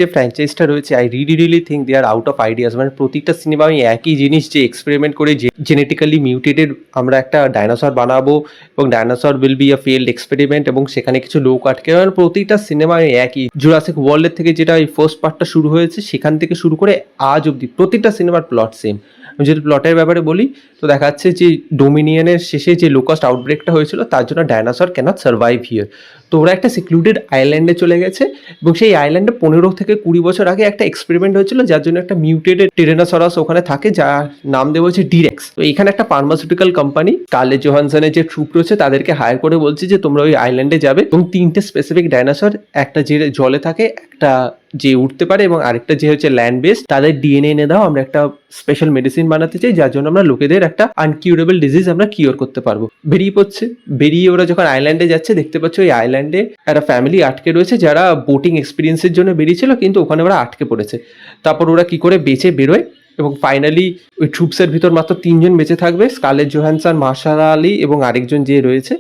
যে ফ্র্যাঞ্চাইজটা রয়েছে I really think they are out of ideas. মানে প্রতিটা সিনেমা আমি একই জিনিস যে এক্সপেরিমেন্ট করে জেনেটিক্যালি মিউটেটেড আমরা একটা ডাইনোসর বানাবো এবং dinosaur will be a failed experiment এবং সেখানে কিছু লোক আটকে, মানে প্রতিটা সিনেমায় একই। জুরাসিক ওয়ার্ল্ডের থেকে যেটা এই ফার্স্ট পার্টটা শুরু হয়েছে সেখান থেকে শুরু করে আজ অবধি প্রতিটা সিনেমার প্লট সেম। আমি যদি প্লটের ব্যাপারে বলি তো দেখা যাচ্ছে যে ডোমিনিয়নের শেষে যে লোকাস্ট আউটব্রেকটা হয়েছিল তার জন্য ডাইনোসর ক্যানট সার্ভাইভ হিয়ার। তো ওরা একটা সিক্লুডেড আইল্যান্ডে চলে গেছে এবং সেই আইল্যান্ডে 15 থেকে 20 বছর আগে একটা এক্সপেরিমেন্ট হয়েছিল যার জন্য একটা মিউটেটেড টিরেনোসরাস ওখানে থাকে, যার নাম দেওয়া হচ্ছে ডিরেক্স। তো এখানে একটা ফার্মাসিউটিক্যাল কোম্পানি স্কারলেট জোহানসনের যে ট্রুপ রয়েছে তাদেরকে হায়ার করে বলছে যে তোমরা ওই আইল্যান্ডে যাবে এবং 3টে স্পেসিফিক ডাইনোসর, একটা যে জলে থাকে, একটা যে উঠতে পারে এবং আরেকটা যে হচ্ছে ল্যান্ড বেসড, তাদের ডিএনএ এনে দাও, আমরা একটা স্পেশাল মেডিসিন বানাতে চাই যার জন্য আমরা লোকেদের একটা আনকিউরেবল ডিজিজ আমরা কিওর করতে পারবো। বেরিয়ে পড়ছে, বেরিয়ে ওরা যখন আইল্যান্ডে যাচ্ছে দেখতে পাচ্ছে ওই আইল্যান্ডে একটা ফ্যামিলি আটকে রয়েছে যারা বোটিং এক্সপিরিয়েন্সের জন্য বেরিয়েছিল কিন্তু ওখানে ওরা আটকে পড়েছে। তারপর ওরা কি করে বেঁচে বেরোয় এবং ফাইনালি ওই ট্রুপসের ভিতর মাত্র 3জন বেঁচে থাকবে, স্কারলেট জোহানসন, মার্শাল আলী এবং আরেকজন যে রয়েছে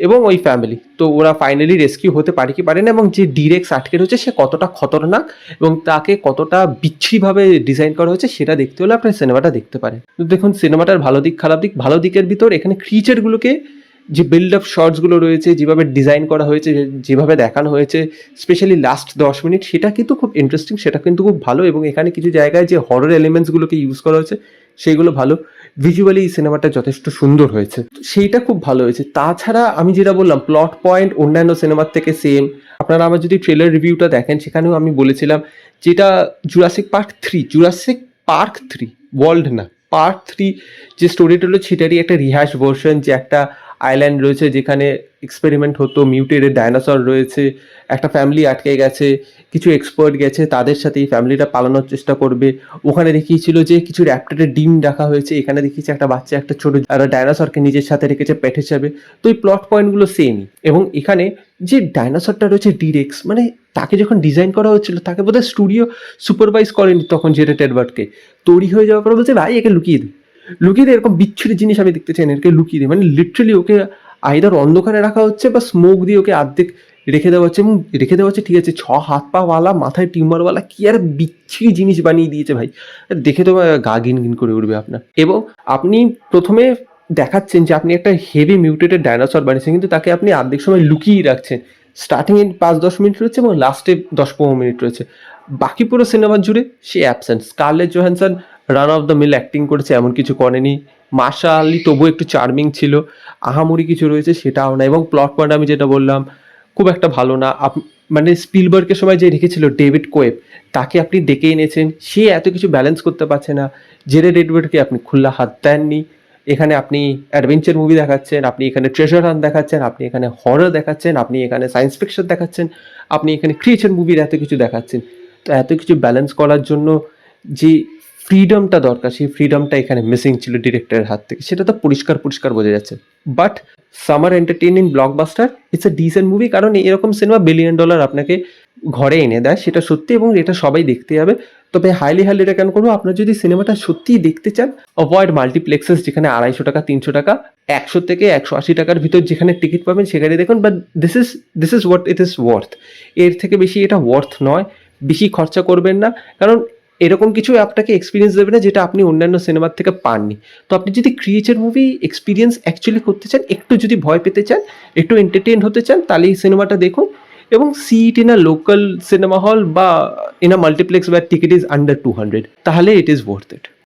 এবং ওই ফ্যামিলি। তো ওরা ফাইনালি রেস্কিউ হতে পারে কি পারে না এবং যে ডিরেক্স আটকে রয়েছে সে কতটা খতরনাক এবং তাকে কতটা বিচ্ছিরিভাবে ডিজাইন করা হয়েছে সেটা দেখতে হলে আপনার সিনেমাটা দেখতে পারেন। তো দেখুন সিনেমাটার ভালো দিক খারাপ দিক। ভালো দিকের ভিতর এখানে ক্রিয়েচারগুলোকে যে বিল্ড আপ শর্টসগুলো রয়েছে, যেভাবে ডিজাইন করা হয়েছে, যেভাবে দেখানো হয়েছে স্পেশালি লাস্ট 10 মিনিট, সেটা কিন্তু খুব ইন্টারেস্টিং, সেটা কিন্তু খুব ভালো এবং এখানে কিছু জায়গায় যে হরর এলিমেন্টসগুলোকে ইউজ করা হয়েছে সেইগুলো ভালো। ভিজুয়ালি এই সিনেমাটা যথেষ্ট সুন্দর হয়েছে, সেইটা খুব ভালো হয়েছে। তাছাড়া আমি যেটা বললাম প্লট পয়েন্ট অন্যান্য সিনেমার থেকে সেম। আপনারা আমার যদি ট্রেলার রিভিউটা দেখেন সেখানেও আমি বলেছিলাম যেটা জুরাসিক পার্ক 3 ওয়ার্ল্ড না, পার্ট 3 যে স্টোরিটা হলো সেটারই একটা রিহ্যাশ ভার্সন, যে একটা আইল্যান্ড রয়েছে যেখানে এক্সপেরিমেন্ট হতো, মিউটেটেড ডাইনোসর রয়েছে, একটা ফ্যামিলি আটকে গেছে, কিছু এক্সপার্ট গেছে তাদের সাথে এই ফ্যামিলিটা পালানোর চেষ্টা করবে। ওখানে দেখিয়েছিল যে কিছু র্যাপ্টরের ডিম রাখা হয়েছে, এখানে দেখিয়েছে একটা বাচ্চা একটা ছোট ডাইনোসরকে নিজের সাথে রেখেছে পেট হিসাবে। তো এই প্লট পয়েন্টগুলো সেমই এবং এখানে যে ডাইনোসরটা রয়েছে ডিরেক্স, মানে তাকে যখন ডিজাইন করা হচ্ছিল তাকে বোধহয় স্টুডিও সুপারভাইজ করেনি তখন জেরেড এডওয়ার্ডকে। তৈরি হয়ে যাওয়ার পর বলছে ভাই একে লুকিয়ে দে, লুকিয়ে দে, এরকম বিচ্ছিরি জিনিস আমি দেখতে চাই না, একে লুকিয়ে দিই। মানে লিটারালি ওকে আইদার অন্ধকারে রাখা হচ্ছে বা স্মোক দিয়ে ওকে অর্ধেক রেখে দেওয়া হচ্ছে এবং রেখে দেওয়া হচ্ছে ঠিক আছে 6 হাত পাওয়ালা মাথায় টিউমারওয়ালা, কি আর বিচ্ছিরি জিনিস বানিয়ে দিয়েছে ভাই, দেখে তো গা ঘিন ঘিন করে উঠবে আপনার। এবং আপনি প্রথমে দেখাচ্ছেন যে আপনি একটা হেভি মিউটেটেড ডাইনোসর বানিয়েছেন কিন্তু তাকে আপনি অর্ধেক সময় লুকিয়ে রাখছেন। স্টার্টিংয়ে 5-10 মিনিট রয়েছে এবং লাস্টে 10-15 মিনিট রয়েছে, বাকি পুরো সিনেমার জুড়ে সে absent. Scarlett Johansson run of the mill acting করেছে এমন কিছু করেনি। মার্শাল আলী তবুও একটু চার্মিং ছিল, আহামরি কিছু রয়েছে সেটাও না। এবং প্লট পয়েন্ট আমি যেটা বললাম খুব একটা ভালো না। মানে স্পিলবার্গের সময় যে রেখেছিল ডেভিড কোয়েব, তাকে আপনি ডেকে এনেছেন, সে এত কিছু ব্যালেন্স করতে পারছে না। জেরেড এডওয়ার্ডকে আপনি খোলা হাত দেননি। এখানে আপনি অ্যাডভেঞ্চার মুভি দেখাচ্ছেন, আপনি এখানে ট্রেজার হান্ট দেখাচ্ছেন, আপনি এখানে হরর দেখাচ্ছেন, আপনি এখানে সায়েন্স ফিকশন দেখাচ্ছেন, আপনি এখানে ক্রিয়েচার মুভির এত কিছু দেখাচ্ছেন। তো এত কিছু ব্যালেন্স করার জন্য যে ফ্রিডমটা দরকার সেই ফ্রিডমটা এখানে মিসিং ছিল ডিরেক্টরের হাত থেকে, সেটা তো পরিষ্কার বোঝা যাচ্ছে। But summer entertaining blockbuster, it's a dissent movie, কারণ এরকম সিনেমা $1 বিলিয়ন আপনাকে ঘরে এনে দেয়, সেটা সত্যি এবং এটা সবাই দেখতে যাবে। তবে হাইলি এটা কেন করবো, আপনার যদি সিনেমাটা সত্যিই দেখতে চান অ্যাভয়েড মাল্টিপ্লেক্সেস যেখানে 250 টাকা 300 টাকা, 100 থেকে 180 টাকার ভিতর যেখানে টিকিট পাবেন সেখানে দেখুন। But this is what it is worth. এর থেকে বেশি এটা ওয়ার্থ নয়, বেশি খরচা করবেন না, কারণ এরকম কিছু আপনাকে এক্সপিরিয়েন্স দেবে না যেটা আপনি অন্যান্য সিনেমার থেকে পাননি। তো আপনি যদি ক্রিয়েচার মুভি এক্সপিরিয়েন্স অ্যাকচুয়ালি করতে চান, একটু যদি ভয় পেতে চান, একটু এন্টারটেইন হতে চান, তাহলে এই সিনেমাটা দেখুন এবং see it in a local cinema hall বা in a multiplex where ticket is under 200, তাহলে ইট ইজ ওয়ার্থ ইট।